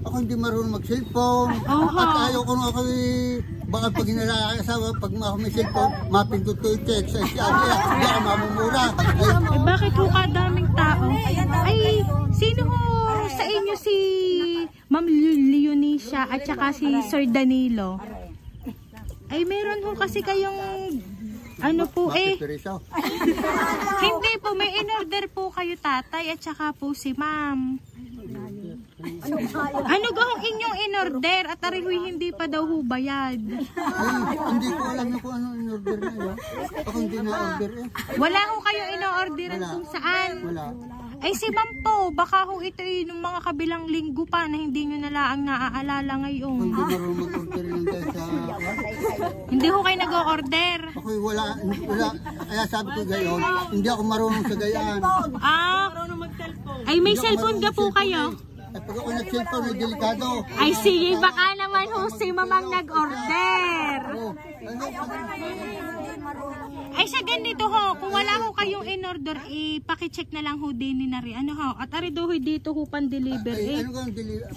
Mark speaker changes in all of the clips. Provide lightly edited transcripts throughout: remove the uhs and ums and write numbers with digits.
Speaker 1: ako hindi marunong mag-cellphone. At ayaw ko nung ako baka pag inalakasawa, pag ako may cellphone, mapindot ko yung text. Hindi ako mamumura.
Speaker 2: Bakit ho kadaming tao? Ay, sino ho sa inyo si Ma'am Leonisha at saka si Sir Danilo? Ay, meron ho kasi kayong ano po hindi po, may in-order po kayo tatay at saka po si ma'am. Ano gahong inyong in-order at arihoy hindi pa daw ho bayad?
Speaker 1: Hindi ko alam na kung ano in-order na yun. Ako hindi na-order
Speaker 2: Wala ho kayo in-orderan kung saan?
Speaker 1: Wala.
Speaker 2: Ay si ma'am po, baka ho ito yung mga kabilang linggo pa na hindi nyo na laang naaalala ngayon.
Speaker 1: Hindi marunong mag-order lang tayo sa...
Speaker 2: Hindi ho kayo nag-o-order?
Speaker 1: Ako wala. Kaya sabi ko gayon, hindi ako marunong sa gayaan.
Speaker 2: Ay may cellphone ka po kayo?
Speaker 1: At pag ako nag-cellphone, ay delikado.
Speaker 2: Ay sige, baka naman ho si mamang nag-order. Ay sa ganito ho, kung wala ho kayong in-order, pakicheck na lang ho din ni Nari. Ano ho? At ari do ho dito ho pan-deliver
Speaker 1: Ano kang deliver?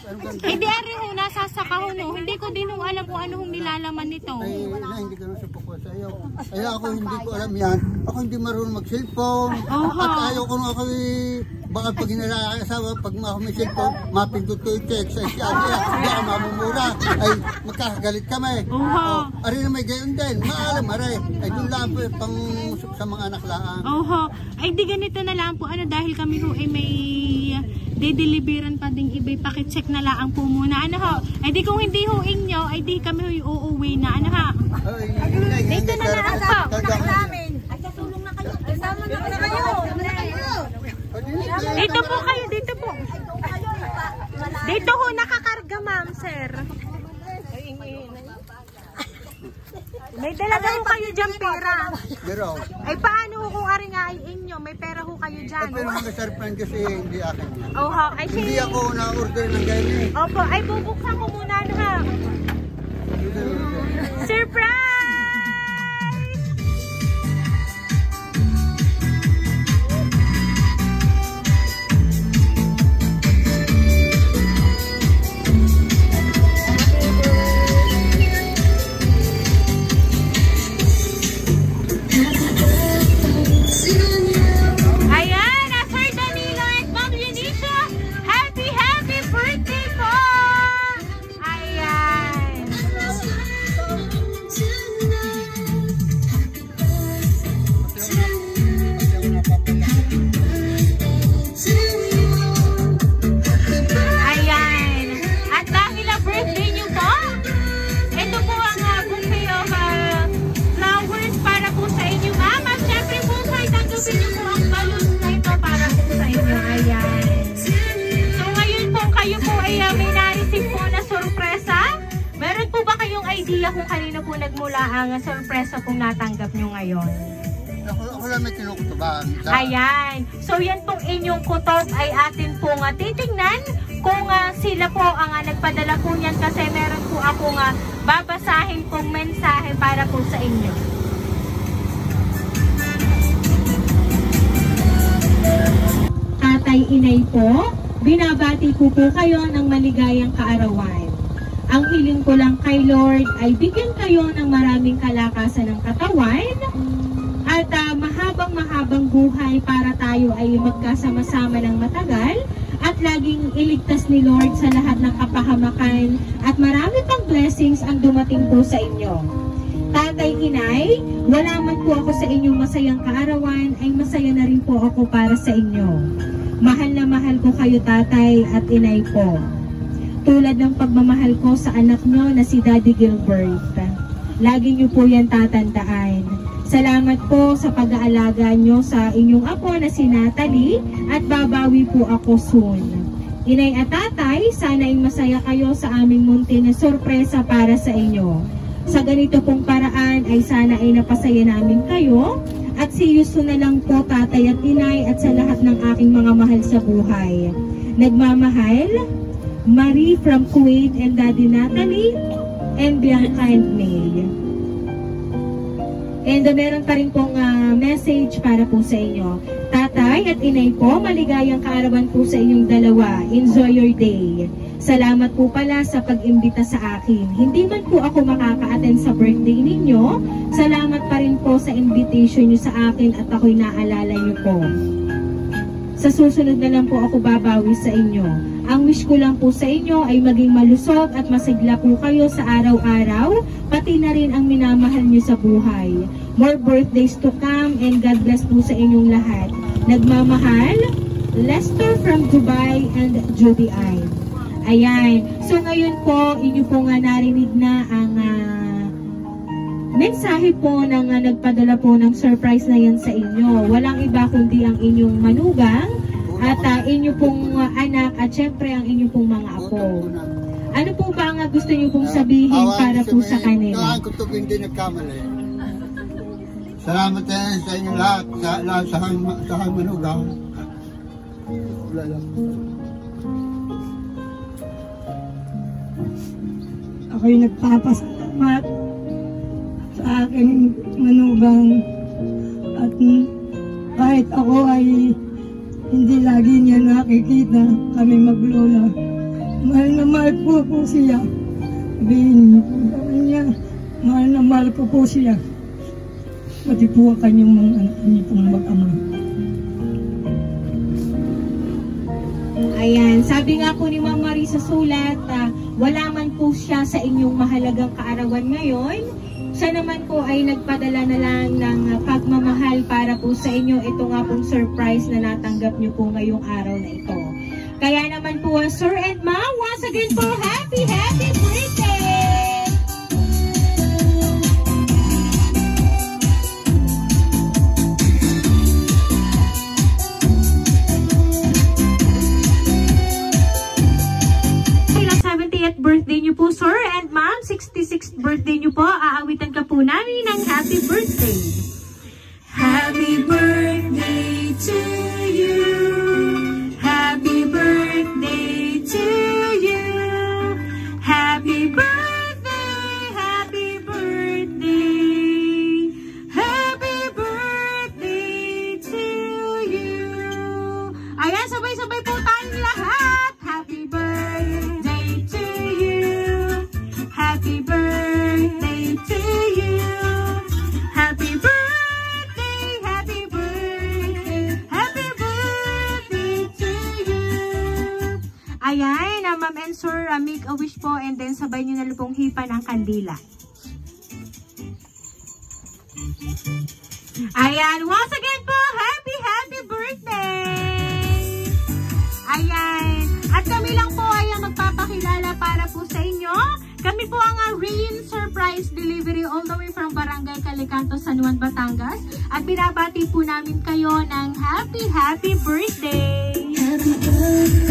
Speaker 2: Hindi ari ho, nasasaka ho no. Hindi ko din ho alam kung ano hong nilalaman nito.
Speaker 1: Ay hindi ko nasa po sa iyo. Ay ako hindi ko alam yan. Ako hindi marunong mag-cellphone. At ayaw ko nung ako baka pag inalakasawa, pag ako may cellphone, mapindot ko yung text. Hindi ako mamumura. Ay magkakagalit kami. Ari na may gayon din. Maalam ari. Ay doon lang po pang sa mga anak lang.
Speaker 2: Ay di ganito na lang po. Ano dahil kami ho ay may de-deliveran pa ding iba. Pakicheck na lang po muna. Ano ho? Ay di kung hindi ho inyo, ay di kami ho uuwi na. Ano ha? Dito na lang po.
Speaker 3: Ay katulong na kayo. Kasama na kayo.
Speaker 2: Dito po kayo, dito po. Dito ho nakakarga ma'am, sir. May dalaga ho kayo dyan pera. Ay paano ho kung ari nga ay inyo? May pera ho kayo dyan.
Speaker 1: Pero mga surprise kasi hindi akin yan.
Speaker 2: Ay,
Speaker 1: hindi ako na-order ng ganyan.
Speaker 2: Opo, ay bubuksan ko muna ano ha. Surprise! Kung kanino po nagmula ang sorpresa kung natanggap nyo ngayon.
Speaker 1: Ako lang may kinukutuban.
Speaker 2: Ayan. So yan pong inyong kutob ay atin pong titignan kung sila po ang nagpadala po niyan kasi meron po akong babasahin pong mensahe para po sa inyo. Tatay, inay po, binabati po kayo ng maligayang kaarawan. Ang hiling ko lang kay Lord ay bigyan kayo ng maraming kalakasan ng katawan at mahabang buhay para tayo ay magkasama-sama ng matagal at laging iligtas ni Lord sa lahat ng kapahamakan at marami pang blessings ang dumating po sa inyo. Tatay, inay, wala man po ako sa inyong masayang kaarawan ay masaya na rin po ako para sa inyo. Mahal na mahal ko kayo tatay at inay po. Tulad ng pagmamahal ko sa anak nyo na si Daddy Gilbert. Lagi nyo po yan tatandaan. Salamat po sa pag-aalaga nyo sa inyong apo na si Natalie at babawi po ako soon. Inay at tatay, sana ay masaya kayo sa aming munti na sorpresa para sa inyo. Sa ganito pong paraan ay sana ay napasaya namin kayo at see you soon na lang po tatay at inay at sa lahat ng aking mga mahal sa buhay. Nagmamahal, Marie from Kuwait and Daddy Natalie and Bianca and May. And meron pa rin pong message para po sa inyo. Tatay at inay po, maligayang kaarawan po sa inyong dalawa. Enjoy your day. Salamat po pala sa pag-imbita sa akin. Hindi man po ako makaka-attend sa birthday ninyo, salamat pa rin po sa invitation nyo sa akin at ako'y naalala nyo po. Sa susunod na lang po ako babawi sa inyo. Ang wish ko lang po sa inyo ay maging malusog at masigla po kayo sa araw-araw, pati na rin ang minamahal nyo sa buhay. More birthdays to come and God bless po sa inyong lahat. Nagmamahal, Lester from Dubai and Judy I. Ayan. So ngayon po, inyo po nga narinig na ang mensahe po ng nagpadala po ng surprise na yan sa inyo. Walang iba kundi ang inyong manugang at inyo pong anak at syempre ang inyong pong mga apo. Ano po ba ang gusto niyo pong sabihin para po sa kanila?
Speaker 1: Kung ito hindi nagkamali. Salamat din sa inyo lahat, sa manugang. Wala lang.
Speaker 4: Ako'y nagpapasalamat sa aking manugang at kahit ako ay hindi lagi niya nakikita kami maglola. Mahal na mahal po siya. Sabihin niya, mahal na mahal po siya. Pati po ang kanyang mga anak niya pong mag-ama.
Speaker 2: Ayan, sabi nga po ni Ma'am Marie sa sulat, wala man po siya sa inyong mahalagang kaarawan ngayon. Siya naman po ay nagpadala na lang ng pagmamahal para po sa inyo. Ito nga pong surprise na natanggap niyo po ngayong araw na ito. Kaya naman po, Sir and Ma'am, once again po, happy birthday! Birthday niyo po, Sir, and Ma'am, 66th birthday niyo po. Aawitan ka po namin ng happy birthday. Happy birthday to you. Happy birthday to you. Happy birthday, happy birthday. Happy birthday to you. Ayan, sabay-sabay po tayong lahat. Happy birthday to you. Happy birthday to you. Happy birthday, happy birthday, happy birthday to you. Ayan, Ma'am and Sir, make a wish po and then sabay nyo na pong hipan ang kandila. Ayan, once again po, happy birthday! Ayan, at kami lang po ay magpapakilala para po sa inyo. Kami po ang Rain Surprise Delivery all the way from Barangay Calicanto, San Juan, Batangas. At binabati po namin kayo ng happy birthday! Happy birthday!